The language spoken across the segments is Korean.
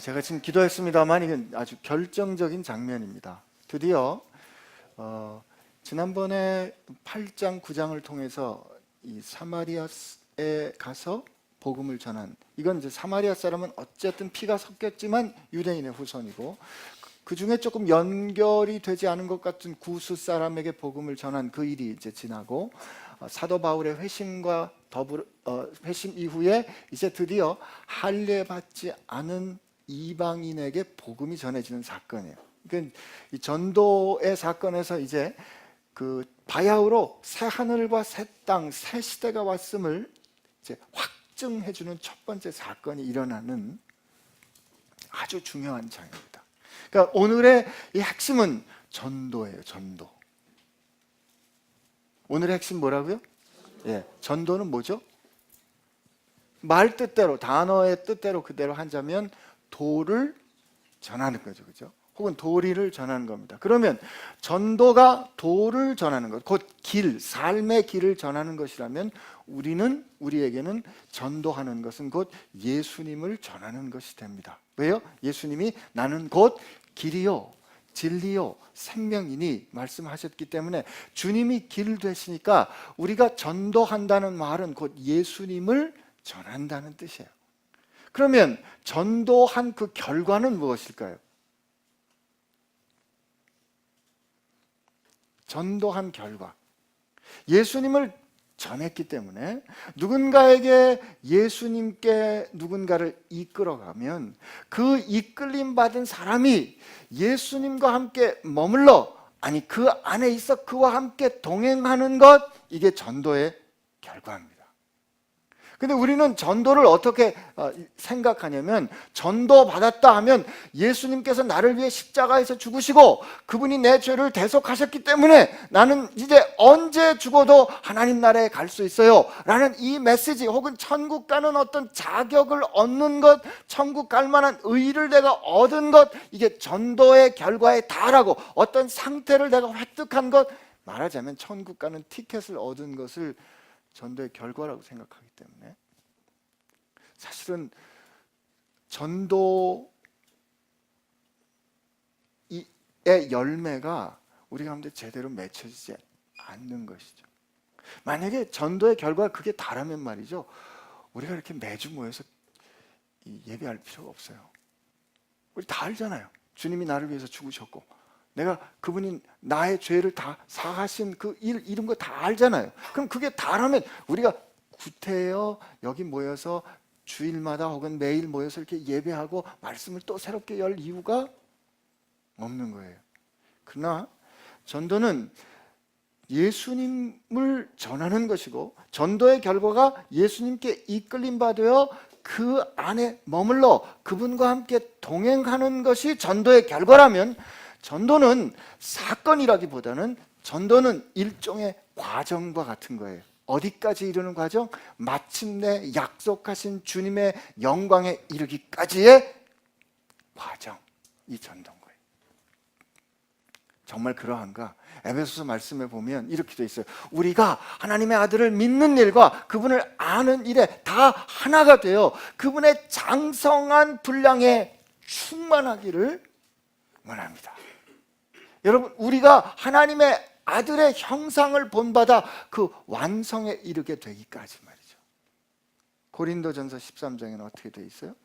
제가 지금 기도했습니다만 이건 아주 결정적인 장면입니다. 드디어 지난번에 8장, 9장을 통해서 이 사마리아에 가서 복음을 전한, 이건 이제 사마리아 사람은 어쨌든 피가 섞였지만 유대인의 후손이고, 그 중에 조금 연결이 되지 않은 것 같은 구스 사람에게 복음을 전한 그 일이 이제 지나고, 사도 바울의 회심과 더불어 회심 이후에 이제 드디어 할례받지 않은 이방인에게 복음이 전해지는 사건이에요. 그러니까 이 전도의 사건에서 이제 그 바야흐로 새 하늘과 새 땅, 새 시대가 왔음을 이제 확증해주는 첫 번째 사건이 일어나는 아주 중요한 장입니다. 그러니까 오늘의 이 핵심은 전도예요. 전도. 오늘의 핵심 뭐라고요? 전도는 뭐죠? 말 뜻대로, 단어의 뜻대로 그대로 한자면 도를 전하는 거죠. 그죠? 혹은 도리를 전하는 겁니다. 그러면 전도가 도를 전하는 것, 곧 길, 삶의 길을 전하는 것이라면 우리에게는 전도하는 것은 곧 예수님을 전하는 것이 됩니다. 왜요? 예수님이 나는 곧 길이요 진리요 생명이니 말씀하셨기 때문에 주님이 길 되시니까 우리가 전도한다는 말은 곧 예수님을 전한다는 뜻이에요. 그러면 전도한 그 결과는 무엇일까요? 전도한 결과, 예수님을 전했기 때문에 누군가에게 예수님께 누군가를 이끌어가면 그 이끌림 받은 사람이 예수님과 함께 머물러, 아니 그 안에 있어 그와 함께 동행하는 것, 이게 전도의 결과입니다. 근데 우리는 전도를 어떻게 생각하냐면, 전도 받았다 하면 예수님께서 나를 위해 십자가에서 죽으시고 그분이 내 죄를 대속하셨기 때문에 나는 이제 언제 죽어도 하나님 나라에 갈 수 있어요 라는 이 메시지, 혹은 천국 가는 어떤 자격을 얻는 것, 천국 갈 만한 의의를 내가 얻은 것, 이게 전도의 결과에 달하고 어떤 상태를 내가 획득한 것, 말하자면 천국 가는 티켓을 얻은 것을 전도의 결과라고 생각하기 때문에, 사실은 전도의 열매가 우리 가운데 제대로 맺혀지지 않는 것이죠. 만약에 전도의 결과가 그게 다라면 말이죠, 우리가 이렇게 매주 모여서 예배할 필요가 없어요. 우리 다 알잖아요. 주님이 나를 위해서 죽으셨고 내가 그분이 나의 죄를 다 사하신 그 일, 이런 거 다 알잖아요. 그럼 그게 다라면 우리가 구태여 여기 모여서 주일마다 혹은 매일 모여서 이렇게 예배하고 말씀을 또 새롭게 열 이유가 없는 거예요. 그러나 전도는 예수님을 전하는 것이고, 전도의 결과가 예수님께 이끌림 받아 그 안에 머물러 그분과 함께 동행하는 것이 전도의 결과라면, 전도는 사건이라기보다는 전도는 일종의 과정과 같은 거예요. 어디까지 이르는 과정? 마침내 약속하신 주님의 영광에 이르기까지의 과정이 전도인 거예요. 정말 그러한가? 에베소서 말씀에 보면 이렇게 돼 있어요. 우리가 하나님의 아들을 믿는 일과 그분을 아는 일에 다 하나가 되어 그분의 장성한 분량에 충만하기를 원합니다. 여러분, 우리가 하나님의 아들의 형상을 본받아 그 완성에 이르게 되기까지 말이죠. 고린도전서 13장에는 어떻게 돼 있어요?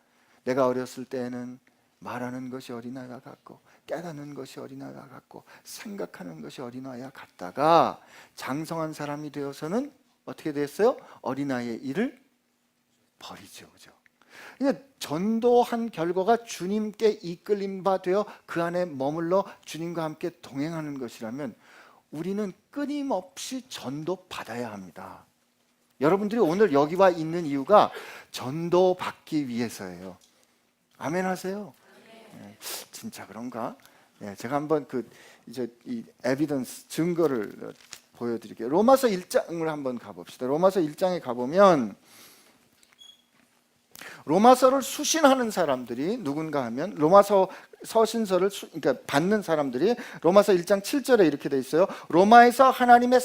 내가 어렸을 때에는 말하는 것이 어린아이와 같고 깨닫는 것이 어린아이와 같고 생각하는 것이 어린아이와 같다가 장성한 사람이 되어서는 어떻게 됐어요? 어린아이의 일을 버리죠. 그죠? 그러니까 전도한 결과가 주님께 이끌림 받아 그 안에 머물러 주님과 함께 동행하는 것이라면 우리는 끊임없이 전도 받아야 합니다. 여러분들이 오늘 여기 와 있는 이유가 전도 받기 위해서예요. 아멘 하세요? 진짜 그런가? 제가 한번 이제 이 에비던스, 증거를 보여드릴게요. 로마서 1장을 한번 가봅시다. 로마서 1장에 가보면 로마서를 수신하는 사람들이 누군가 하면 로마서 서신서를 그러니까 받는 사람들이 로마서 1장 7절에 이렇게 돼 있어요. 로마에서 하나님의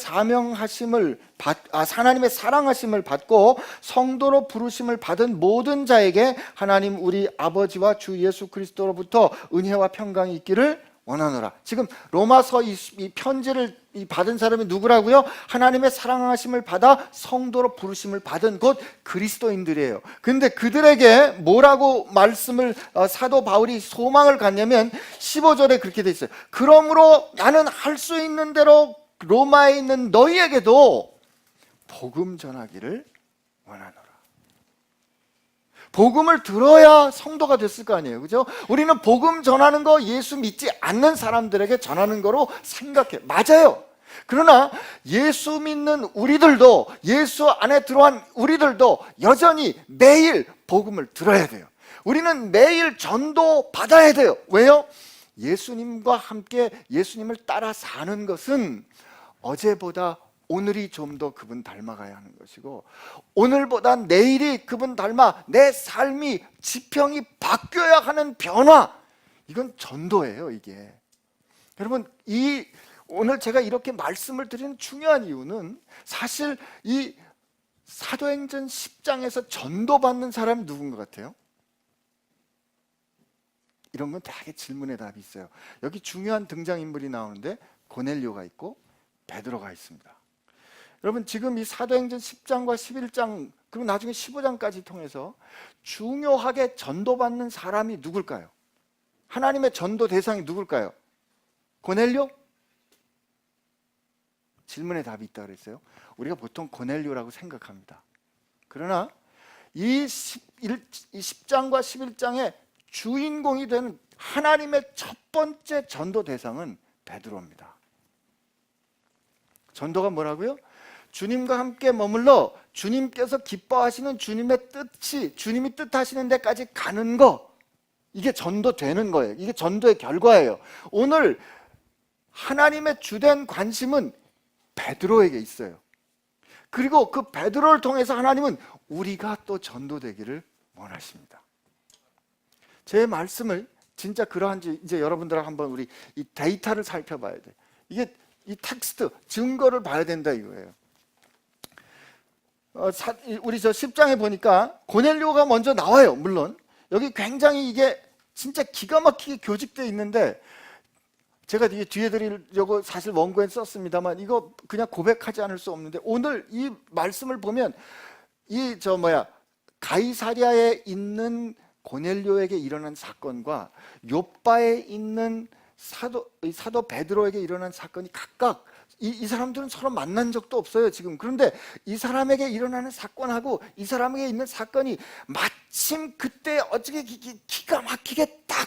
하나님의 사랑하심을 받고 성도로 부르심을 받은 모든 자에게 하나님 우리 아버지와 주 예수 그리스도로부터 은혜와 평강이 있기를 원하노라. 지금 로마서 이 편지를 받은 사람이 누구라고요? 하나님의 사랑하심을 받아 성도로 부르심을 받은 곧 그리스도인들이에요. 근데 그들에게 뭐라고 말씀을 사도 바울이 소망을 갖냐면 15절에 그렇게 돼 있어요. 그러므로 나는 할 수 있는 대로 로마에 있는 너희에게도 복음 전하기를 원하노라. 복음을 들어야 성도가 됐을 거 아니에요, 그죠? 우리는 복음 전하는 거 예수 믿지 않는 사람들에게 전하는 거로 생각해. 맞아요. 그러나 예수 믿는 우리들도, 예수 안에 들어온 우리들도 여전히 매일 복음을 들어야 돼요. 우리는 매일 전도 받아야 돼요. 왜요? 예수님과 함께 예수님을 따라 사는 것은 어제보다 오늘이 좀 더 그분 닮아가야 하는 것이고, 오늘보다 내일이 그분 닮아 내 삶이 지평이 바뀌어야 하는 변화, 이건 전도예요. 이게 여러분, 오늘 제가 이렇게 말씀을 드리는 중요한 이유는 사실 이 사도행전 10장에서 전도받는 사람이 누군 것 같아요? 이런 건 대개 질문에 답이 있어요. 여기 중요한 등장인물이 나오는데 고넬료가 있고 베드로가 있습니다. 여러분, 지금 이 사도행전 10장과 11장 그리고 나중에 15장까지 통해서 중요하게 전도받는 사람이 누굴까요? 하나님의 전도 대상이 누굴까요? 고넬료? 질문에 답이 있다 그랬어요. 우리가 보통 고넬료라고 생각합니다. 그러나 이 10장과 11장의 주인공이 되는 하나님의 첫 번째 전도 대상은 베드로입니다. 전도가 뭐라고요? 주님과 함께 머물러 주님께서 기뻐하시는 주님의 뜻이, 주님이 뜻하시는 데까지 가는 거, 이게 전도되는 거예요. 이게 전도의 결과예요. 오늘 하나님의 주된 관심은 베드로에게 있어요. 그리고 그 베드로를 통해서 하나님은 우리가 또 전도되기를 원하십니다. 제 말씀을 진짜 그러한지 이제 여러분들하고 한번 우리 이 데이터를 살펴봐야 돼. 이게 이 텍스트, 증거를 봐야 된다 이거예요. 우리 저 10장에 보니까 고넬료가 먼저 나와요. 물론 여기 굉장히 이게 진짜 기가 막히게 교직되어 있는데, 제가 이게 뒤에 드리려고 사실 원고에 썼습니다만 이거 그냥 고백하지 않을 수 없는데, 오늘 이 말씀을 보면 가이사랴에 있는 고넬료에게 일어난 사건과 욥바에 있는 사도 베드로에게 일어난 사건이 각각, 이 사람들은 서로 만난 적도 없어요 지금. 그런데 이 사람에게 일어나는 사건하고 이 사람에게 있는 사건이 마침 그때 어떻게 기가 막히게 딱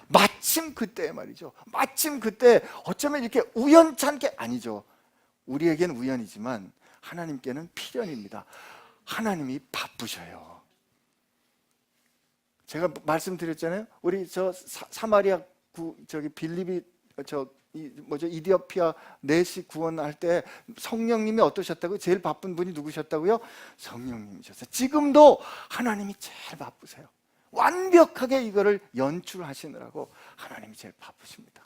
마침 그때 말이죠. 마침 그때 어쩌면 이렇게 우연찮게, 아니죠, 우리에겐 우연이지만 하나님께는 필연입니다. 하나님이 바쁘셔요. 제가 말씀드렸잖아요. 우리 저 사마리아 빌립이 이디오피아 내시 구원할 때 성령님이 어떠셨다고요? 제일 바쁜 분이 누구셨다고요? 성령님이셨어요. 지금도 하나님이 제일 바쁘세요. 완벽하게 이거를 연출하시느라고 하나님이 제일 바쁘십니다.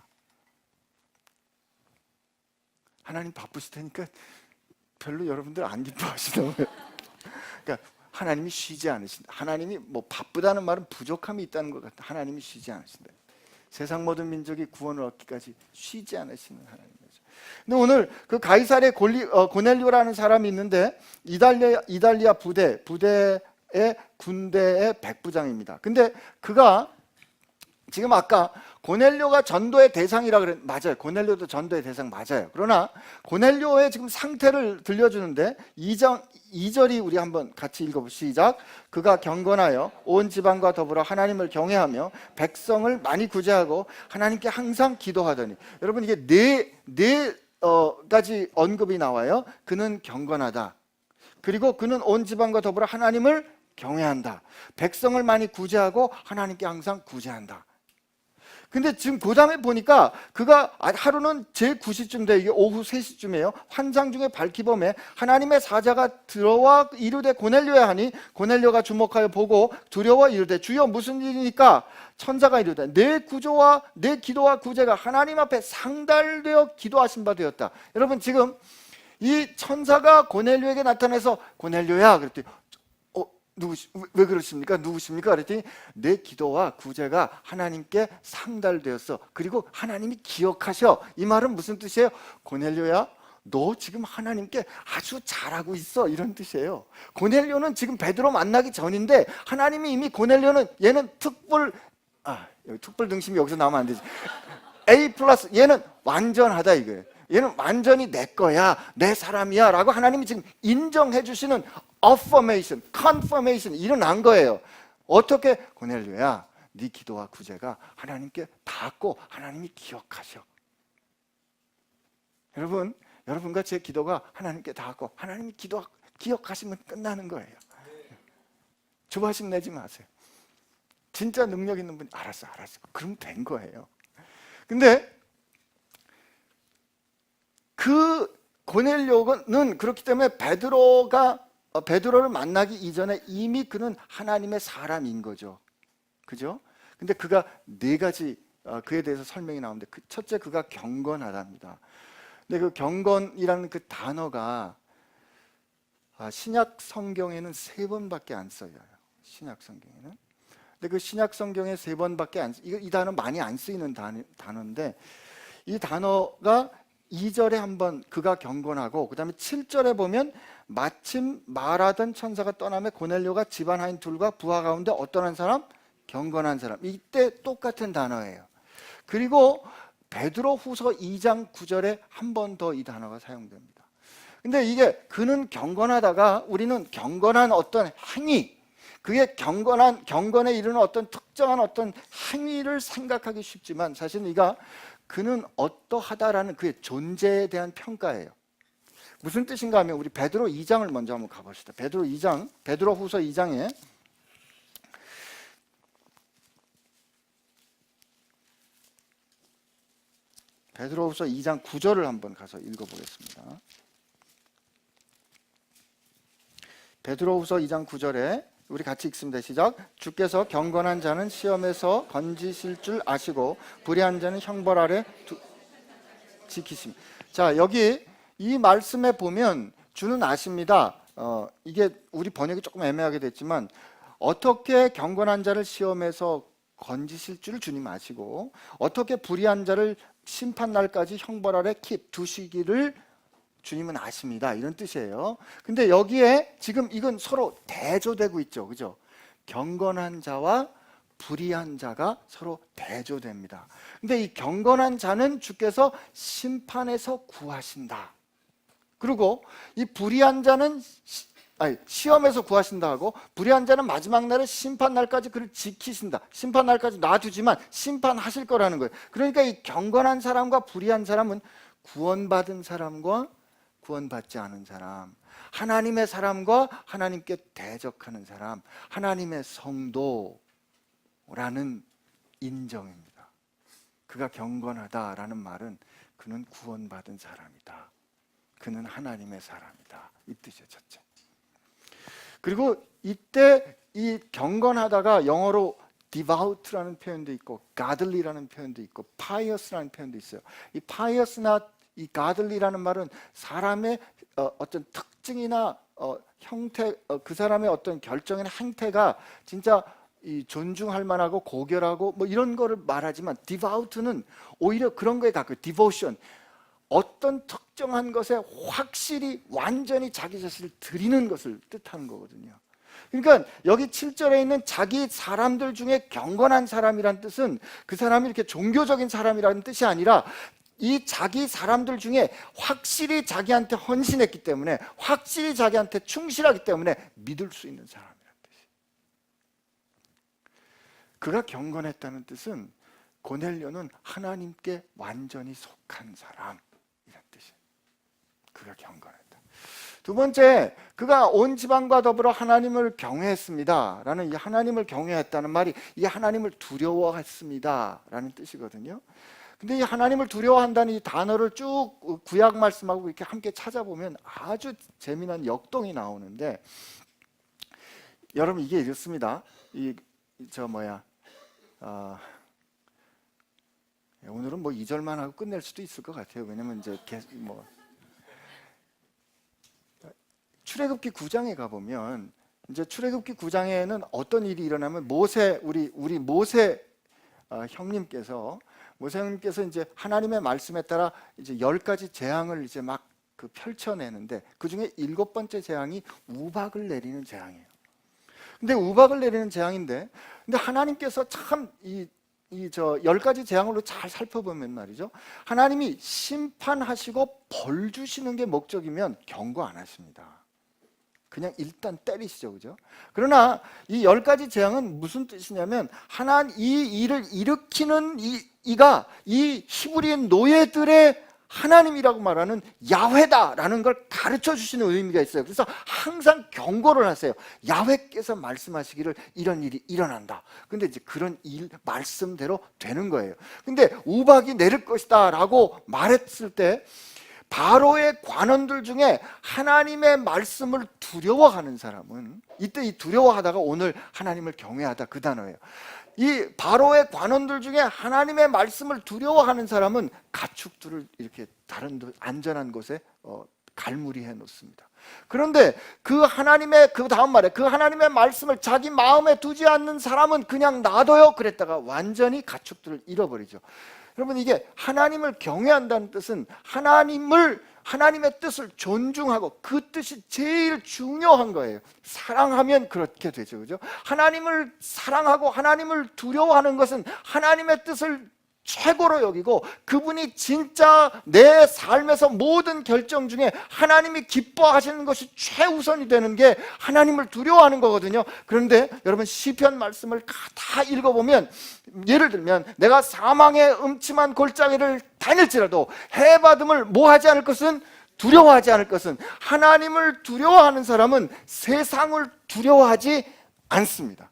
하나님 바쁘실 테니까 별로 여러분들 안 기뻐하시더라고요. 그러니까 하나님이 쉬지 않으신다. 하나님이 뭐 바쁘다는 말은 부족함이 있다는 것 같다. 하나님이 쉬지 않으신다. 세상 모든 민족이 구원을 얻기까지 쉬지 않으시는 하나님이죠. 근데 오늘 그 가이사랴 고넬료라는 사람이 있는데 이달리아 부대의 군대의 백부장입니다. 근데 그가 지금 아까 고넬료가 전도의 대상이라 맞아요. 고넬료도 전도의 대상 맞아요. 그러나 고넬료의 지금 상태를 들려주는데 2절이 우리 한번 같이 읽어보시죠. 시작. 그가 경건하여 온 지방과 더불어 하나님을 경외하며 백성을 많이 구제하고 하나님께 항상 기도하더니, 여러분 이게 네 가지 언급이 나와요. 그는 경건하다. 그리고 그는 온 지방과 더불어 하나님을 경외한다. 백성을 많이 구제하고 하나님께 항상 구제한다. 근데 지금 그 다음에 보니까 그가 하루는 제9시쯤 돼, 이게 오후 3시쯤이에요. 환상 중에 밝히범에 하나님의 사자가 들어와 이르되 고넬료야 하니, 고넬료가 주목하여 보고 두려워 이르되 주여 무슨 일이니까? 천사가 이르되 내 구조와 내 기도와 구제가 하나님 앞에 상달되어 기도하신 바 되었다. 여러분, 지금 이 천사가 고넬료에게 나타나서 고넬료야 그랬더니 왜 그러십니까? 누구십니까? 그랬더니 내 기도와 구제가 하나님께 상달되었어. 그리고 하나님이 기억하셔. 이 말은 무슨 뜻이에요? 고넬료야, 너 지금 하나님께 아주 잘하고 있어, 이런 뜻이에요. 고넬료는 지금 베드로 만나기 전인데 하나님이 이미 고넬료는 얘는 특불 등심이 여기서 나오면 안 되지. A 플러스, 얘는 완전하다 이거예요. 얘는 완전히 내 거야, 내 사람이야 라고 하나님이 지금 인정해 주시는 affirmation, confirmation 일어난 거예요. 어떻게? 고넬료야, 네 기도와 구제가 하나님께 닿았고 하나님이 기억하셔. 여러분, 여러분과 제 기도가 하나님께 닿았고 하나님이 기억하시면 끝나는 거예요. 조바심 내지 마세요. 진짜 능력 있는 분이 알았어 그럼 된 거예요. 근데 그 고넬료는 그렇기 때문에 베드로를 만나기 이전에 이미 그는 하나님의 사람인 거죠. 그죠? 근데 그가 네 가지 그에 대해서 설명이 나오는데, 첫째, 그가 경건하답니다. 근데 그 경건이라는 그 단어가 신약 성경에는 3번밖에 안 써요. 신약 성경에는. 근데 그 신약 성경에 3번밖에 이 단어 많이 안 쓰이는 단어인데, 이 단어가 2절에 한번 그가 경건하고, 그 다음에 7절에 보면 마침 말하던 천사가 떠나며 고넬료가 집안 하인 둘과 부하 가운데 어떤 한 사람? 경건한 사람. 이때 똑같은 단어예요. 그리고 베드로 후서 2장 9절에 한 번 더 이 단어가 사용됩니다. 근데 이게 그는 경건하다가 우리는 경건한 어떤 행위, 그게 경건에 이르는 어떤 특정한 어떤 행위를 생각하기 쉽지만, 사실 그는 어떠하다라는 그의 존재에 대한 평가예요. 무슨 뜻인가 하면 우리 베드로 2장을 먼저 한번 가봅시다. 베드로 후서 2장에 베드로후서 2장 9절을 한번 가서 읽어보겠습니다. 베드로후서 2장 9절에 우리 같이 읽습니다. 시작. 주께서 경건한 자는 시험에서 건지실 줄 아시고 불의한 자는 형벌 아래 지키심. 자, 여기 이 말씀에 보면 주는 아십니다. 이게 우리 번역이 조금 애매하게 됐지만, 어떻게 경건한 자를 시험에서 건지실 줄 주님 아시고 어떻게 불의한 자를 심판날까지 형벌 아래 두시기를 주님은 아십니다, 이런 뜻이에요. 근데 여기에 지금 이건 서로 대조되고 있죠, 그죠? 경건한 자와 불의한 자가 서로 대조됩니다. 근데 이 경건한 자는 주께서 심판에서 구하신다. 그리고 이 불의한 자는 시험에서 구하신다 하고, 불의한 자는 마지막 날에 심판날까지 그를 지키신다. 심판날까지 놔두지만 심판하실 거라는 거예요. 그러니까 이 경건한 사람과 불의한 사람은 구원받은 사람과 구원받지 않은 사람, 하나님의 사람과 하나님께 대적하는 사람, 하나님의 성도라는 인정입니다. 그가 경건하다라는 말은 그는 구원받은 사람이다, 그는 하나님의 사람이다, 이 뜻이에요. 첫째. 그리고 이때 이 경건하다가 영어로 devout라는 표현도 있고 godly라는 표현도 있고 pious라는 표현도 있어요. 이 pious나 이 godly라는 말은 사람의 어떤 특징이나 형태, 그 사람의 어떤 결정이나 행태가 진짜 존중할 만하고 고결하고 뭐 이런 거를 말하지만, devout는 오히려 그런 거에 가까워요. devotion, 어떤 특정한 것에 확실히 완전히 자기 자신을 드리는 것을 뜻하는 거거든요. 그러니까 여기 7절에 있는 자기 사람들 중에 경건한 사람이란 뜻은 그 사람이 이렇게 종교적인 사람이라는 뜻이 아니라, 이 자기 사람들 중에 확실히 자기한테 헌신했기 때문에, 확실히 자기한테 충실하기 때문에 믿을 수 있는 사람이라는 뜻이에요. 그가 경건했다는 뜻은 고넬료는 하나님께 완전히 속한 사람, 이란 뜻이에요. 그가 경건했다. 두 번째, 그가 온 지방과 더불어 하나님을 경외했습니다 라는 이 하나님을 경외했다는 말이 이 하나님을 두려워했습니다 라는 뜻이거든요. 근데 이 하나님을 두려워한다는 이 단어를 쭉 구약 말씀하고 이렇게 함께 찾아보면 아주 재미난 역동이 나오는데, 여러분 이게 이렇습니다. 오늘은 뭐 2절만 하고 끝낼 수도 있을 것 같아요. 왜냐면 이제 출애굽기 9장에 가보면, 이제 출애굽기 9장에는 어떤 일이 일어나면 우리 모세 형님께서 이제 하나님의 말씀에 따라 이제 10가지 재앙을 이제 막 펼쳐내는데, 그 중에 7번째 재앙이 우박을 내리는 재앙이에요. 근데 우박을 내리는 재앙인데, 근데 하나님께서 참 10가지 재앙으로 잘 살펴보면 말이죠, 하나님이 심판하시고 벌 주시는 게 목적이면 경고 안 하십니다. 그냥 일단 때리시죠, 그죠? 그러나 이 10가지 재앙은 무슨 뜻이냐면, 이 일을 일으키는 이가 이 히브리 노예들의 하나님이라고 말하는 야훼다라는 걸 가르쳐 주시는 의미가 있어요. 그래서 항상 경고를 하세요. 야훼께서 말씀하시기를 이런 일이 일어난다. 근데 이제 그런 일 말씀대로 되는 거예요. 근데 우박이 내릴 것이다 라고 말했을 때, 바로의 관원들 중에 하나님의 말씀을 두려워하는 사람은, 이때 이 두려워하다가 오늘 하나님을 경외하다 그 단어예요. 이 바로의 관원들 중에 하나님의 말씀을 두려워하는 사람은 가축들을 이렇게 다른 안전한 곳에 갈무리해 놓습니다. 그런데 그 다음 말에 그 하나님의 말씀을 자기 마음에 두지 않는 사람은 그냥 놔둬요 그랬다가 완전히 가축들을 잃어버리죠. 여러분, 이게 하나님을 경외한다는 뜻은 하나님의 뜻을 존중하고 그 뜻이 제일 중요한 거예요. 사랑하면 그렇게 되죠, 그죠? 하나님을 사랑하고 하나님을 두려워하는 것은 하나님의 뜻을 최고로 여기고, 그분이 진짜 내 삶에서 모든 결정 중에 하나님이 기뻐하시는 것이 최우선이 되는 게 하나님을 두려워하는 거거든요. 그런데 여러분, 시편 말씀을 다 읽어보면, 예를 들면 내가 사망의 음침한 골짜기를 다닐지라도 해받음을 뭐하지 않을 것은, 두려워하지 않을 것은, 하나님을 두려워하는 사람은 세상을 두려워하지 않습니다.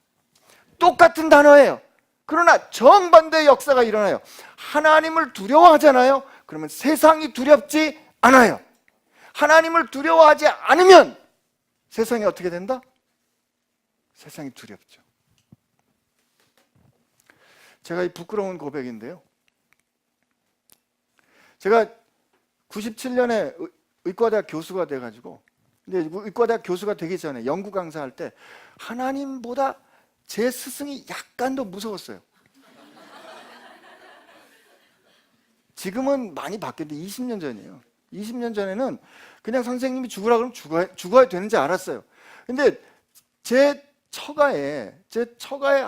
똑같은 단어예요. 그러나 정반대의 역사가 일어나요. 하나님을 두려워하잖아요. 그러면 세상이 두렵지 않아요. 하나님을 두려워하지 않으면 세상이 어떻게 된다? 세상이 두렵죠. 제가 이 부끄러운 고백인데요, 제가 97년에 의과대학 교수가 돼가지고, 근데 의과대학 교수가 되기 전에 연구 강사할 때 하나님보다 제 스승이 약간 더 무서웠어요. 지금은 많이 바뀌었는데 20년 전이에요. 20년 전에는 그냥 선생님이 죽으라 그러면 죽어야 되는지 알았어요. 근데 제 처가에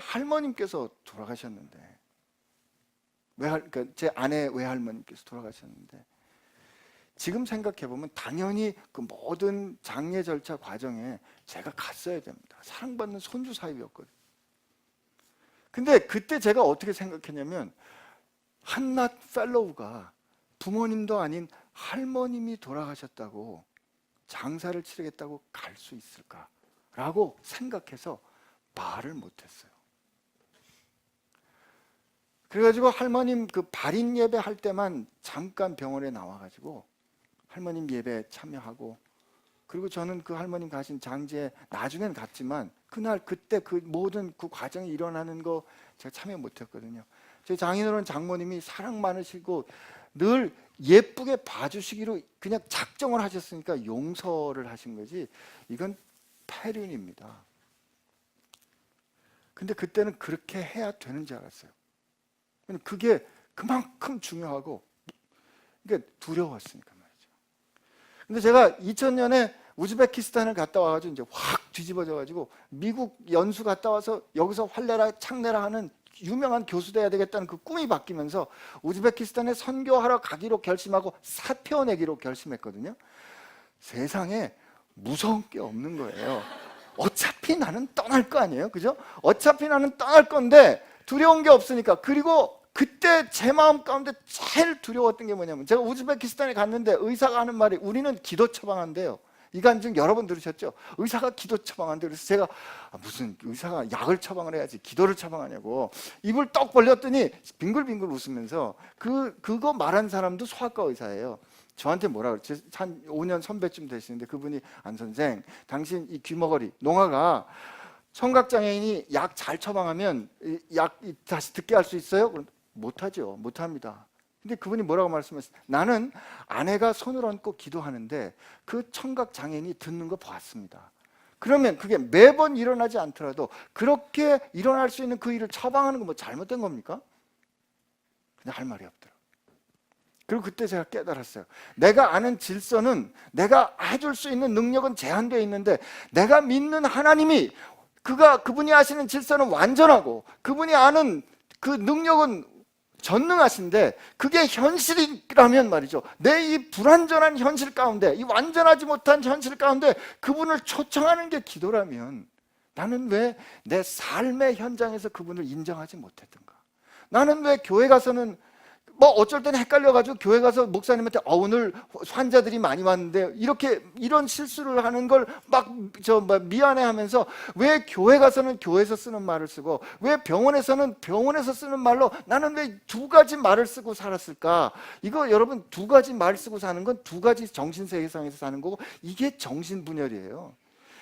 할머님께서 돌아가셨는데, 그러니까 제 아내 외할머님께서 돌아가셨는데, 지금 생각해보면 당연히 그 모든 장례 절차 과정에 제가 갔어야 됩니다. 사랑받는 손주 사위였거든요. 근데 그때 제가 어떻게 생각했냐면, 한낱 펠로우가 부모님도 아닌 할머님이 돌아가셨다고 장사를 치르겠다고 갈 수 있을까라고 생각해서 말을 못했어요. 그래가지고 할머님 그 발인 예배 할 때만 잠깐 병원에 나와가지고 할머님 예배 참여하고, 그리고 저는 그 할머님 가신 장지에 나중에는 갔지만 그때 그 모든 그 과정이 일어나는 거 제가 참여 못했거든요. 제 장인어른 장모님이 사랑 많으시고 늘 예쁘게 봐주시기로 그냥 작정을 하셨으니까 용서를 하신 거지, 이건 폐륜입니다. 근데 그때는 그렇게 해야 되는 줄 알았어요. 그게 그만큼 중요하고, 그러니까 두려웠으니까 말이죠. 근데 제가 2000년에 우즈베키스탄을 갔다 와가지고 이제 확 뒤집어져가지고 미국 연수 갔다 와서 여기서 활내라 창내라 하는 유명한 교수 돼야 되겠다는 그 꿈이 바뀌면서 우즈베키스탄에 선교하러 가기로 결심하고 사표 내기로 결심했거든요. 세상에 무서운 게 없는 거예요. 어차피 나는 떠날 거 아니에요, 그죠? 어차피 나는 떠날 건데 두려운 게 없으니까. 그리고 그때 제 마음 가운데 제일 두려웠던 게 뭐냐면, 제가 우즈베키스탄에 갔는데 의사가 하는 말이, 우리는 기도 처방한대요. 이 간증 여러 번 들으셨죠? 의사가 기도 처방한대. 그래서 제가 무슨 의사가 약을 처방을 해야지 기도를 처방하냐고 입을 떡 벌렸더니 빙글빙글 웃으면서 그거 말한 사람도 소아과 의사예요. 저한테 뭐라 그랬지? 한 5년 선배쯤 되시는데 그분이 안 선생, 당신 이 귀머거리 농아가 청각장애인이 약 잘 처방하면 약 다시 듣게 할 수 있어요? 그럼 못하죠. 못합니다. 근데 그분이 뭐라고 말씀하셨어요? 나는 아내가 손을 얹고 기도하는데 그 청각장애인이 듣는 거 봤습니다. 그러면 그게 매번 일어나지 않더라도 그렇게 일어날 수 있는 그 일을 처방하는 건 뭐 잘못된 겁니까? 근데 할 말이 없더라고요. 그리고 그때 제가 깨달았어요. 내가 아는 질서는, 내가 해줄 수 있는 능력은 제한되어 있는데 내가 믿는 하나님이 그분이 아시는 질서는 완전하고 그분이 아는 그 능력은 전능하신데 그게 현실이라면 말이죠. 내 이 불완전한 현실 가운데, 이 완전하지 못한 현실 가운데 그분을 초청하는 게 기도라면 나는 왜 내 삶의 현장에서 그분을 인정하지 못했던가? 나는 왜 교회 가서는 뭐 어쩔 때는 헷갈려가지고 교회 가서 목사님한테 오늘 환자들이 많이 왔는데 이런 실수를 하는 걸 막 미안해하면서 왜 교회 가서는 교회에서 쓰는 말을 쓰고 왜 병원에서는 병원에서 쓰는 말로 나는 왜 두 가지 말을 쓰고 살았을까? 이거 여러분 두 가지 말 쓰고 사는 건 두 가지 정신세계상에서 사는 거고 이게 정신분열이에요.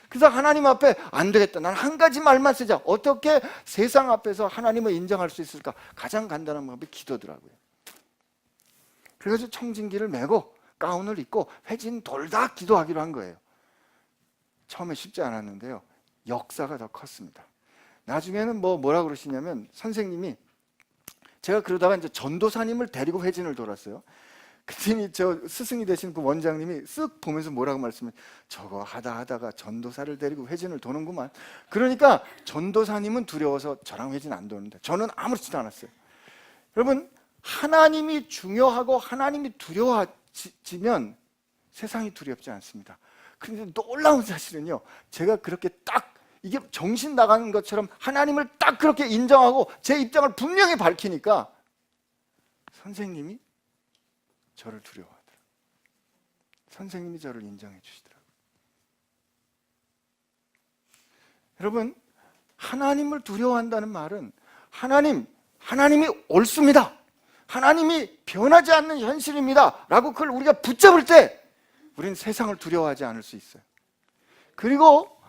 그래서 하나님 앞에 안 되겠다. 난 한 가지 말만 쓰자. 어떻게 세상 앞에서 하나님을 인정할 수 있을까? 가장 간단한 방법이 기도더라고요. 그래서 청진기를 메고 가운을 입고 회진 돌다 기도하기로 한 거예요. 처음에 쉽지 않았는데요. 역사가 더 컸습니다. 나중에는 뭐라 그러시냐면 선생님이 제가 그러다가 이제 전도사님을 데리고 회진을 돌았어요. 그랬더니 저 스승이 되신 그 원장님이 쓱 보면서 뭐라고 말씀해? 저거 하다가 전도사를 데리고 회진을 도는구만. 그러니까 전도사님은 두려워서 저랑 회진 안 도는데 저는 아무렇지도 않았어요. 여러분 하나님이 중요하고 하나님이 두려워지면 세상이 두렵지 않습니다. 그런데 놀라운 사실은요, 제가 그렇게 딱 이게 정신 나가는 것처럼 하나님을 딱 그렇게 인정하고 제 입장을 분명히 밝히니까 선생님이 저를 두려워하더라고요. 선생님이 저를 인정해 주시더라고요. 여러분 하나님을 두려워한다는 말은 하나님이 옳습니다. 하나님이 변하지 않는 현실입니다 라고 그걸 우리가 붙잡을 때 우리는 세상을 두려워하지 않을 수 있어요. 그리고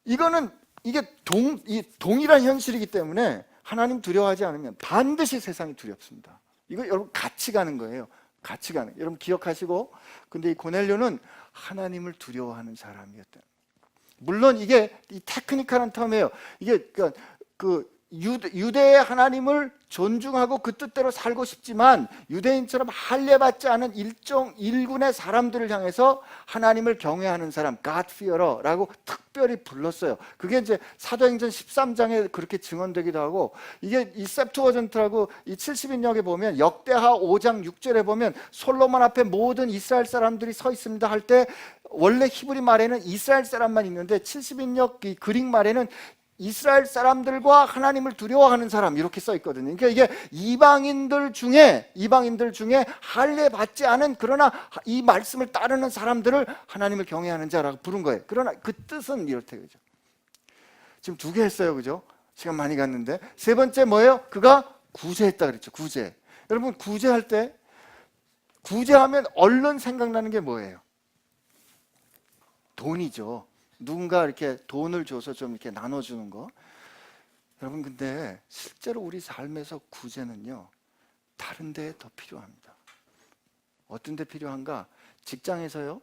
이게 동일한 현실이기 때문에 하나님 두려워하지 않으면 반드시 세상이 두렵습니다. 이거 여러분 같이 가는 거예요. 같이 가는. 여러분 기억하시고, 근데 이 고넬료는 하나님을 두려워하는 사람이었다. 물론 이게 이 테크니컬한 텀이에요. 이게 그 유대의 하나님을 존중하고 그 뜻대로 살고 싶지만 유대인처럼 할례받지 않은 일군의 사람들을 향해서 하나님을 경외하는 사람, God fearer라고 특별히 불렀어요. 그게 이제 사도행전 13장에 그렇게 증언되기도 하고, 이게 이 셉투어전트라고 이 70인역에 보면 역대하 5장 6절에 보면 솔로몬 앞에 모든 이스라엘 사람들이 서 있습니다 할 때 원래 히브리 말에는 이스라엘 사람만 있는데 70인역 이 그릭 말에는 이스라엘 사람들과 하나님을 두려워하는 사람 이렇게 써 있거든요. 그러니까 이게 이방인들 중에 할례 받지 않은 그러나 이 말씀을 따르는 사람들을 하나님을 경외하는 자라고 부른 거예요. 그러나 그 뜻은 이렇대, 그죠? 지금 두 개 했어요, 그죠? 시간 많이 갔는데 세 번째 뭐예요? 그가 구제했다 그랬죠. 구제. 여러분 구제할 때 구제하면 얼른 생각나는 게 뭐예요? 돈이죠. 누군가 이렇게 돈을 줘서 좀 이렇게 나눠주는 거. 여러분 근데 실제로 우리 삶에서 구제는요 다른 데에 더 필요합니다. 어떤 데 필요한가? 직장에서요,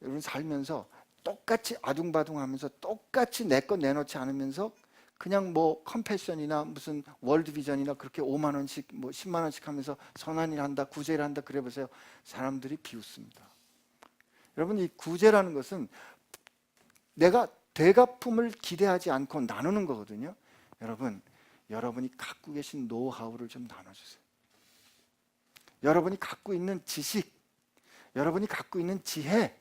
여러분 살면서 똑같이 아둥바둥하면서 똑같이 내 것 내놓지 않으면서 그냥 뭐 컴패션이나 무슨 월드비전이나 그렇게 5만 원씩 뭐 10만 원씩 하면서 선한 일 한다, 구제를 한다 그래 보세요. 사람들이 비웃습니다. 여러분 이 구제라는 것은 내가 대가품을 기대하지 않고 나누는 거거든요. 여러분이 갖고 계신 노하우를 좀 나눠주세요. 여러분이 갖고 있는 지식, 여러분이 갖고 있는 지혜,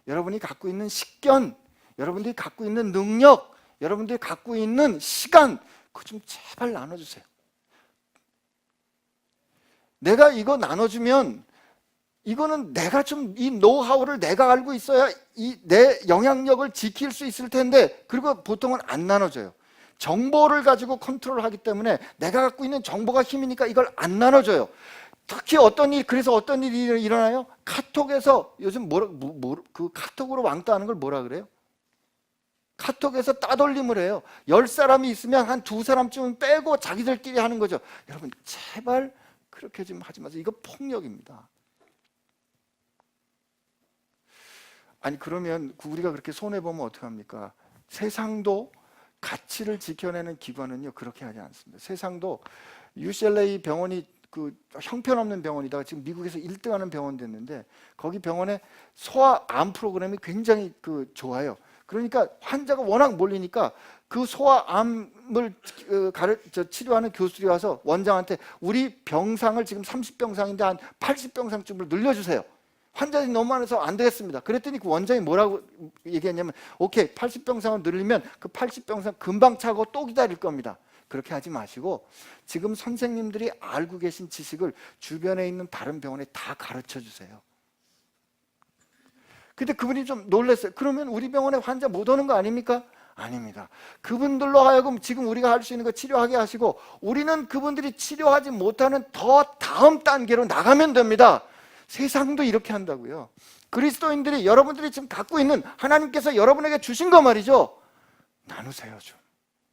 여러분이 갖고 있는 식견, 여러분들이 갖고 있는 능력, 여러분들이 갖고 있는 시간, 그거 좀 제발 나눠주세요. 내가 이거 나눠주면 이거는 내가 좀 이 노하우를 내가 알고 있어야 이 내 영향력을 지킬 수 있을 텐데, 그리고 보통은 안 나눠줘요. 정보를 가지고 컨트롤하기 때문에 내가 갖고 있는 정보가 힘이니까 이걸 안 나눠줘요. 특히 그래서 어떤 일이 일어나요? 카톡에서 요즘 그 카톡으로 왕따하는 걸 뭐라 그래요? 카톡에서 따돌림을 해요. 10사람이 있으면 한 2사람쯤은 빼고 자기들끼리 하는 거죠. 여러분 제발 그렇게 좀 하지 마세요. 이거 폭력입니다. 아니 그러면 우리가 그렇게 손해보면 어떡합니까? 세상도 가치를 지켜내는 기관은요 그렇게 하지 않습니다. 세상도 UCLA 병원이 그 형편없는 병원이다가 지금 미국에서 1등하는 병원 됐는데, 거기 병원에 소아암 프로그램이 굉장히 좋아요. 그러니까 환자가 워낙 몰리니까 그 소아암을 치료하는 교수들이 와서 원장한테 우리 병상을 지금 30병상인데 한 80병상쯤으로 늘려주세요. 환자들이 너무 많아서 안 되겠습니다. 그랬더니 그 원장이 뭐라고 얘기했냐면, 오케이 80병상을 늘리면 그 80병상 금방 차고 또 기다릴 겁니다. 그렇게 하지 마시고 지금 선생님들이 알고 계신 지식을 주변에 있는 다른 병원에 다 가르쳐 주세요. 근데 그분이 좀 놀랐어요. 그러면 우리 병원에 환자 못 오는 거 아닙니까? 아닙니다. 그분들로 하여금 지금 우리가 할 수 있는 거 치료하게 하시고, 우리는 그분들이 치료하지 못하는 더 다음 단계로 나가면 됩니다. 세상도 이렇게 한다고요. 그리스도인들이, 여러분들이 지금 갖고 있는 하나님께서 여러분에게 주신 거 말이죠. 나누세요 좀.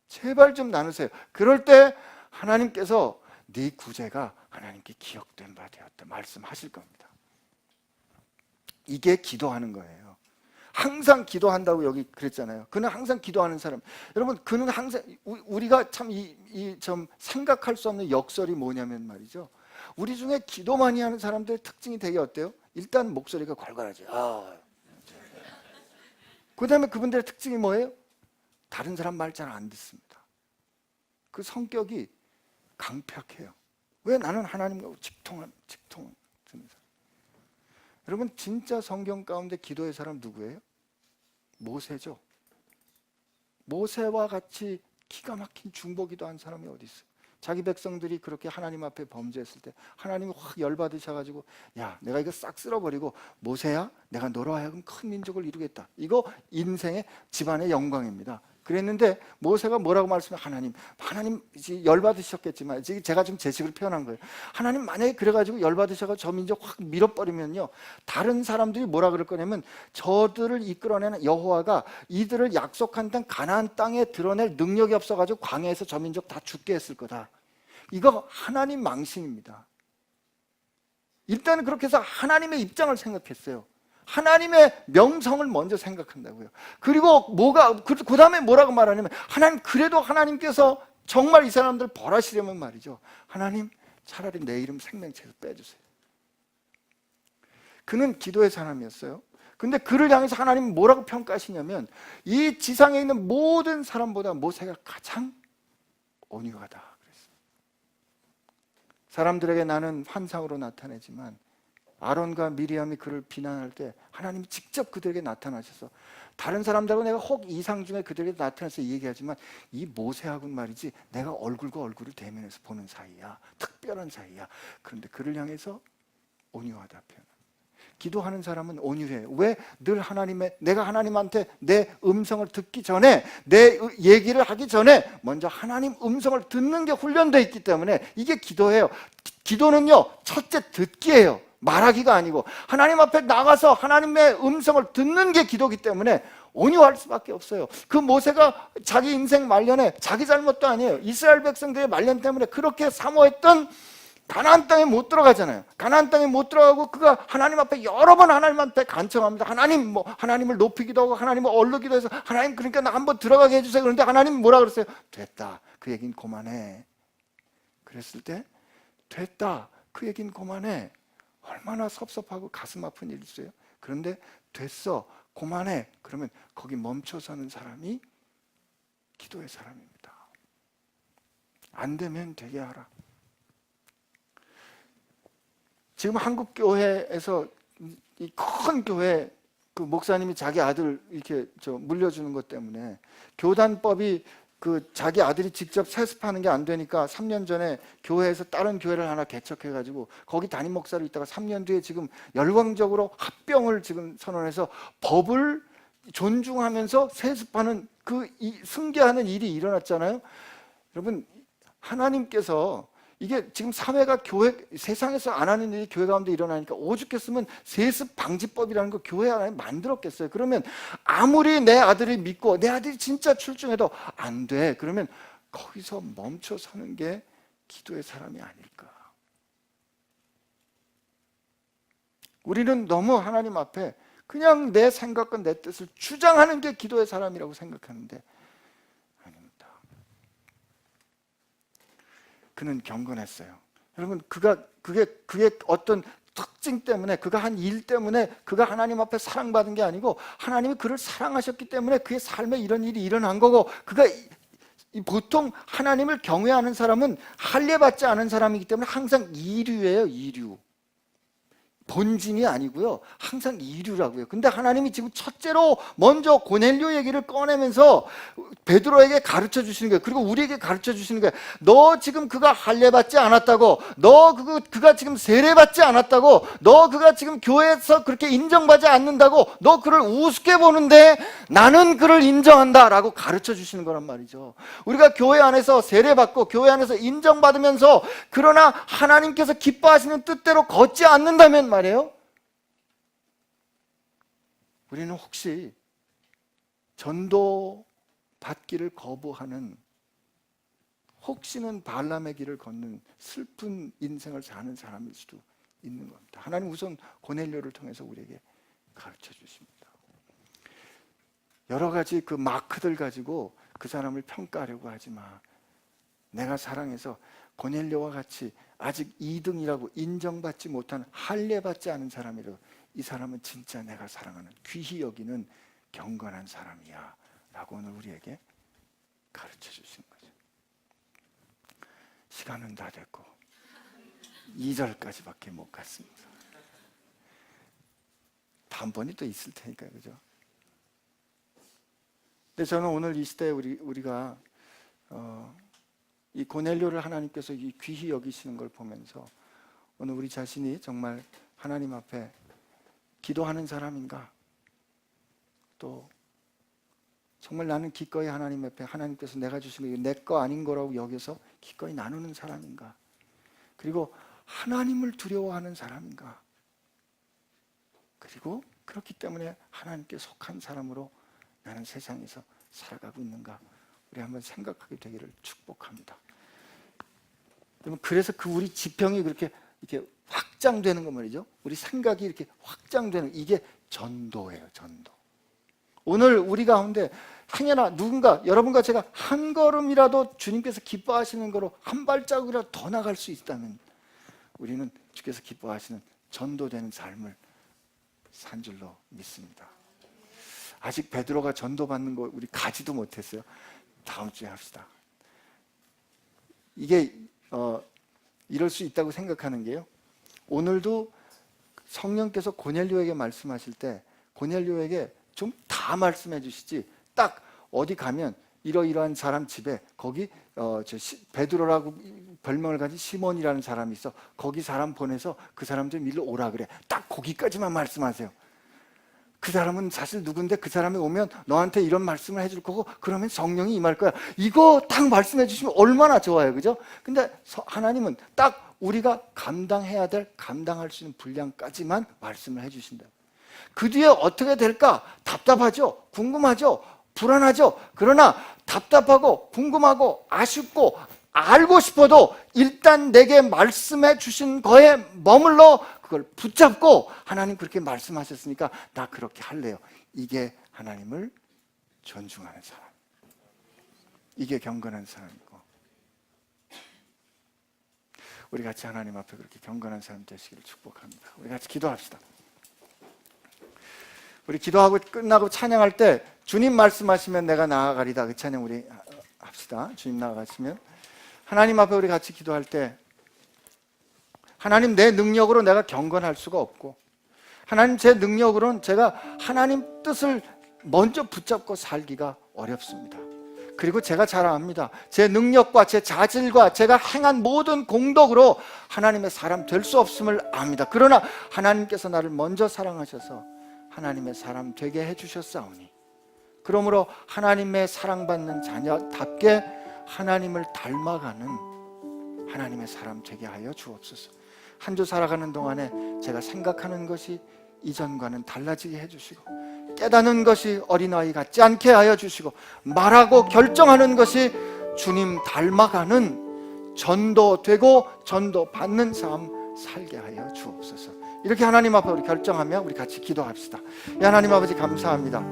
제발 좀 나누세요. 그럴 때 하나님께서 네 구제가 하나님께 기억된 바 되었다 말씀하실 겁니다. 이게 기도하는 거예요. 항상 기도한다고 여기 그랬잖아요. 그는 항상 기도하는 사람. 여러분 그는 항상, 우리가 참 좀 생각할 수 없는 역설이 뭐냐면 말이죠, 우리 중에 기도 많이 하는 사람들의 특징이 되게 어때요? 일단 목소리가 괄괄하죠. 그 다음에 그분들의 특징이 뭐예요? 다른 사람 말 잘 안 듣습니다. 그 성격이 강팍해요. 왜? 나는 하나님과 직통하는 사람. 여러분 진짜 성경 가운데 기도의 사람 누구예요? 모세죠. 모세와 같이 기가 막힌 중보기도 한 사람이 어디 있어요? 자기 백성들이 그렇게 하나님 앞에 범죄했을 때 하나님이 확 열받으셔가지고, 야 내가 이거 싹 쓸어버리고 모세야 내가 너로 하여금 큰 민족을 이루겠다. 이거 인생의 집안의 영광입니다. 그랬는데 모세가 뭐라고 말씀해요? 하나님 열받으셨겠지만, 제가 좀 제 식으로 표현한 거예요. 하나님 만약에 그래가지고 열받으셔서 저 민족 확 밀어버리면요, 다른 사람들이 뭐라 그럴 거냐면, 저들을 이끌어내는 여호와가 이들을 약속한 땅 가나안 땅에 드러낼 능력이 없어가지고 광야에서 저 민족 다 죽게 했을 거다. 이거 하나님 망신입니다. 일단은 그렇게 해서 하나님의 입장을 생각했어요. 하나님의 명성을 먼저 생각한다고요. 그리고 그 다음에 뭐라고 말하냐면, 하나님 그래도 하나님께서 정말 이 사람들 벌하시려면 말이죠, 하나님 차라리 내 이름 생명책에서 빼주세요. 그는 기도의 사람이었어요. 근데 그를 향해서 하나님은 뭐라고 평가하시냐면, 이 지상에 있는 모든 사람보다 모세가 가장 온유하다 그랬어요. 사람들에게 나는 환상으로 나타내지만 아론과 미리암이 그를 비난할 때 하나님이 직접 그들에게 나타나셔서, 다른 사람들하고 내가 혹 이상 중에 그들에게 나타나서 얘기하지만 이 모세하고는 말이지 내가 얼굴과 얼굴을 대면해서 보는 사이야. 특별한 사이야. 그런데 그를 향해서 온유하다 표현. 기도하는 사람은 온유해요. 왜? 늘 내가 하나님한테 내 음성을 듣기 전에, 내 얘기를 하기 전에 먼저 하나님 음성을 듣는 게 훈련되어 있기 때문에 이게 기도예요. 기도는요, 첫째 듣기예요. 말하기가 아니고 하나님 앞에 나가서 하나님의 음성을 듣는 게 기도기 때문에 온유할 수밖에 없어요. 그 모세가 자기 인생 말년에, 자기 잘못도 아니에요, 이스라엘 백성들의 말년 때문에 그렇게 사모했던 가나안 땅에 못 들어가잖아요. 가나안 땅에 못 들어가고 그가 하나님 앞에 여러 번 하나님한테 간청합니다. 하나님을 높이기도 하고 하나님을 얼르기도 해서, 하나님 그러니까 나 한번 들어가게 해주세요. 그런데 하나님 뭐라 그랬어요? 됐다, 그 얘기는 그만해. 그랬을 때 됐다, 그 얘기는 그만해. 얼마나 섭섭하고 가슴 아픈 일이세요. 그런데 됐어, 그만해. 그러면 거기 멈춰서는 사람이 기도의 사람입니다. 안 되면 되게 하라. 지금 한국 교회에서 이 큰 교회 그 목사님이 자기 아들 이렇게 물려주는 것 때문에 교단법이 그 자기 아들이 직접 세습하는 게 안 되니까 3년 전에 교회에서 다른 교회를 하나 개척해가지고 거기 담임 목사로 있다가 3년 뒤에 지금 열광적으로 합병을 지금 선언해서 법을 존중하면서 세습하는 승계하는 일이 일어났잖아요. 여러분, 하나님께서 이게 지금 사회가 세상에서 안 하는 일이 교회 가운데 일어나니까 오죽했으면 세습 방지법이라는 거 교회 안에 만들었겠어요. 그러면 아무리 내 아들을 믿고 내 아들이 진짜 출중해도 안 돼. 그러면 거기서 멈춰 서는 게 기도의 사람이 아닐까. 우리는 너무 하나님 앞에 그냥 내 생각과 내 뜻을 주장하는 게 기도의 사람이라고 생각하는데 아닙니다. 그는 경건했어요. 여러분, 그게 어떤 특징 때문에, 그가 한 일 때문에 그가 하나님 앞에 사랑받은 게 아니고 하나님이 그를 사랑하셨기 때문에 그의 삶에 이런 일이 일어난 거고, 그가 보통 하나님을 경외하는 사람은 할례받지 않은 사람이기 때문에 항상 이류예요. 이류. 본진이 아니고요, 항상 이류라고요. 근데 하나님이 지금 첫째로 먼저 고넬료 얘기를 꺼내면서 베드로에게 가르쳐 주시는 거예요. 그리고 우리에게 가르쳐 주시는 거예요. 너 지금 그가 할례받지 않았다고, 너 그가 지금 세례받지 않았다고, 너 그가 지금 교회에서 그렇게 인정받지 않는다고 너 그를 우습게 보는데 나는 그를 인정한다라고 가르쳐 주시는 거란 말이죠. 우리가 교회 안에서 세례받고 교회 안에서 인정받으면서 그러나 하나님께서 기뻐하시는 뜻대로 걷지 않는다면 말이에요, 우리는 혹시 전도 받기를 거부하는, 혹시는 발람의 길을 걷는 슬픈 인생을 사는 사람일 수도 있는 겁니다. 하나님 우선 고넬료를 통해서 우리에게 가르쳐 주십니다. 여러 가지 그 마크들 가지고 그 사람을 평가하려고 하지 마. 내가 사랑해서 고넬료와 같이 아직 2등이라고 인정받지 못한, 할례받지 않은 사람이라도 이 사람은 진짜 내가 사랑하는, 귀히 여기는 경건한 사람이야 라고 오늘 우리에게 가르쳐 주신 거죠. 시간은 다 됐고 2절까지밖에 못 갔습니다. 다음번이 또 있을 테니까요, 그죠? 근데 저는 오늘 이 시대에 우리가 이 고넬료를 하나님께서 이 귀히 여기시는 걸 보면서 오늘 우리 자신이 정말 하나님 앞에 기도하는 사람인가, 또 정말 나는 기꺼이 하나님 앞에 하나님께서 내가 주신 거 내 거 아닌 거라고 여겨서 기꺼이 나누는 사람인가, 그리고 하나님을 두려워하는 사람인가, 그리고 그렇기 때문에 하나님께 속한 사람으로 나는 세상에서 살아가고 있는가, 우리 한번 생각하게 되기를 축복합니다. 그래서 우리 지평이 그렇게 이렇게 확장되는 거 말이죠. 우리 생각이 이렇게 확장되는, 이게 전도예요, 전도. 오늘 우리 가운데 행여나 누군가, 여러분과 제가 한 걸음이라도 주님께서 기뻐하시는 거로 한 발자국이라도 더 나갈 수 있다면 우리는 주께서 기뻐하시는 전도되는 삶을 산 줄로 믿습니다. 아직 베드로가 전도받는 거 우리 가지도 못했어요. 다음 주에 합시다. 이게 이럴 수 있다고 생각하는 게요, 오늘도 성령께서 고넬료에게 말씀하실 때 고넬료에게 좀 다 말씀해 주시지, 딱 어디 가면 이러이러한 사람 집에 거기 베드로라고 별명을 가진 시몬이라는 사람이 있어, 거기 사람 보내서 그 사람 좀 일로 오라 그래, 딱 거기까지만 말씀하세요. 그 사람은 사실 누군데 그 사람이 오면 너한테 이런 말씀을 해줄 거고 그러면 성령이 임할 거야, 이거 딱 말씀해 주시면 얼마나 좋아요, 그죠? 근데 하나님은 딱 우리가 감당해야 될, 감당할 수 있는 분량까지만 말씀을 해주신다. 그 뒤에 어떻게 될까? 답답하죠, 궁금하죠, 불안하죠. 그러나 답답하고 궁금하고 아쉽고 알고 싶어도 일단 내게 말씀해 주신 거에 머물러 그걸 붙잡고, 하나님 그렇게 말씀하셨으니까 나 그렇게 할래요. 이게 하나님을 존중하는 사람, 이게 경건한 사람이고, 우리 같이 하나님 앞에 그렇게 경건한 사람 되시기를 축복합니다. 우리 같이 기도합시다. 우리 기도하고 끝나고 찬양할 때 주님 말씀하시면 내가 나아가리다, 그 찬양 우리 합시다. 주님 나아가시면. 하나님 앞에 우리 같이 기도할 때, 하나님 내 능력으로 내가 경건할 수가 없고, 하나님 제 능력으로는 제가 하나님 뜻을 먼저 붙잡고 살기가 어렵습니다. 그리고 제가 잘 압니다. 제 능력과 제 자질과 제가 행한 모든 공덕으로 하나님의 사람 될 수 없음을 압니다. 그러나 하나님께서 나를 먼저 사랑하셔서 하나님의 사람 되게 해주셨사오니, 그러므로 하나님의 사랑받는 자녀답게 하나님을 닮아가는 하나님의 사람 되게 하여 주옵소서. 한 주 살아가는 동안에 제가 생각하는 것이 이전과는 달라지게 해주시고, 깨닫는 것이 어린아이 같지 않게 하여 주시고, 말하고 결정하는 것이 주님 닮아가는 전도되고 전도받는 삶 살게 하여 주옵소서. 이렇게 하나님 앞에 우리 결정하며 우리 같이 기도합시다. 하나님 아버지, 감사합니다.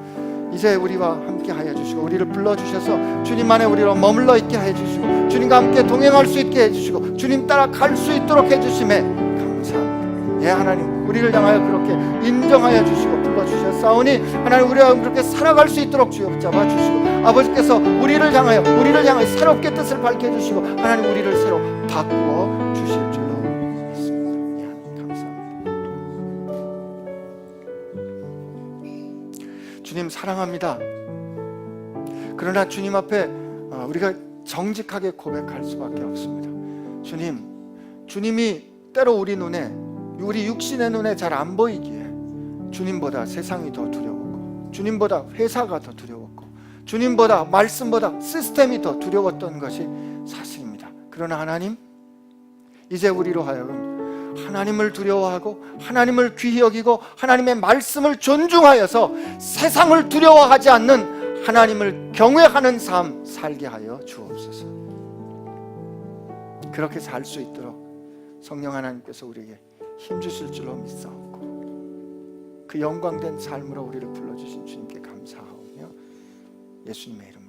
이제 우리와 함께 하여 주시고 우리를 불러주셔서 주님 안에 우리로 머물러 있게 해주시고 주님과 함께 동행할 수 있게 해주시고 주님 따라 갈 수 있도록 해주심에 감사합니다. 하나님, 우리를 향하여 그렇게 인정하여 주시고 불러주셨사오니 하나님, 우리가 그렇게 살아갈 수 있도록 주여 붙잡아 주시고, 아버지께서 우리를 향하여 새롭게 뜻을 밝혀주시고 하나님, 우리를 새로 바꾸어 주실 줄로 믿습니다. 감사합니다. 주님 사랑합니다. 그러나 주님 앞에 우리가 정직하게 고백할 수밖에 없습니다. 주님이 때로 우리 육신의 눈에 잘 안 보이기에 주님보다 세상이 더 두려웠고, 주님보다 회사가 더 두려웠고, 주님보다 말씀보다 시스템이 더 두려웠던 것이 사실입니다. 그러나 하나님, 이제 우리로 하여금 하나님을 두려워하고 하나님을 귀히 여기고 하나님의 말씀을 존중하여서 세상을 두려워하지 않는 하나님을 경외하는 삶 살게 하여 주옵소서. 그렇게 살 수 있도록 성령 하나님께서 우리에게 힘주실 줄로 믿사옵고, 그 영광된 삶으로 우리를 불러주신 주님께 감사하오며 예수님의 이름으로